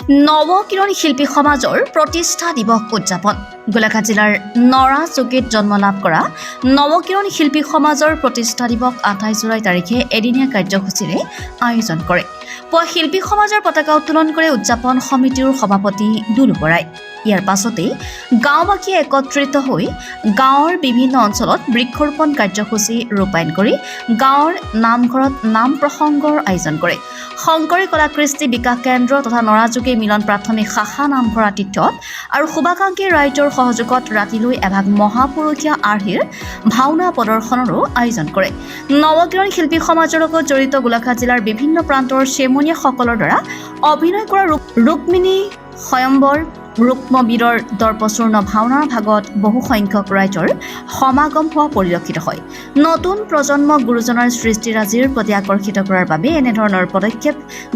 নৱকিৰণ শিল্পী সমাজৰ প্ৰতিষ্ঠা দিৱস উদযাপন। গোলাঘাট জিলাৰ নৰা চুকীত জন্ম লাভ কৰা নৱকিৰণ শিল্পী সমাজৰ প্ৰতিষ্ঠা দিৱস 28 জুলাই তাৰিখে এদিনীয়া কাৰ্যসূচীৰে আয়োজন কৰে। পুৱা শিল্পী সমাজৰ পতাকা উত্তোলন কৰে উদযাপন সমিতিৰ সভাপতি দুলু বৰাই। ইয়াৰ পাছতে গাঁওবাসীয়ে একত্ৰিত হৈ গাঁৱৰ বিভিন্ন অঞ্চলত বৃক্ষৰোপণ কাৰ্যসূচী ৰূপায়ণ কৰি গাঁৱৰ নামঘৰত নাম প্ৰসংগৰ আয়োজন কৰে। শংকৰী কলা কৃষ্টি বিকাশ কেন্দ্ৰ তথা নৰাজুগী মিলন প্ৰাথমিক শাখা নামঘৰ আতিথ্যত আৰু শুভাকাংক্ষী ৰাইজৰ সহযোগত ৰাতিলৈ এভাগ মহাপুৰুষীয়া আৰ্হিৰ ভাওনা প্ৰদৰ্শনৰো আয়োজন কৰে। নৱকিৰণ শিল্পী সমাজৰ লগত জড়িত গোলাঘাট জিলাৰ বিভিন্ন প্ৰান্তৰ চেমনীয়াসকলৰ দ্বাৰা অভিনয় কৰা ৰুক্মিণী স্বয়ম্বৰ ৰুক্মবীৰৰ দৰ্পচূৰ্ণ ভাওনাৰ ভাগত বহু সংখ্যক ৰাইজৰ সমাগম হোৱা পৰিলক্ষিত হয়। নতুন প্ৰজন্মক গুৰুজনাৰ সৃষ্টিৰাজিৰ প্ৰতি আকৰ্ষিত কৰাৰ বাবে এনেধৰণৰ পদক্ষেপ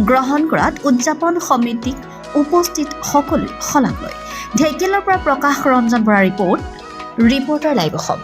গ্ৰহণ কৰাত উদযাপন সমিতিক উপস্থিত সকলোৱে শলাগ লয়। ঢেকিয়ালৰ পৰা প্ৰকাশ ৰঞ্জন বৰাৰ ৰিপৰ্টাৰ লাইভ অসম।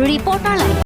ৰিপৰ্টাৰ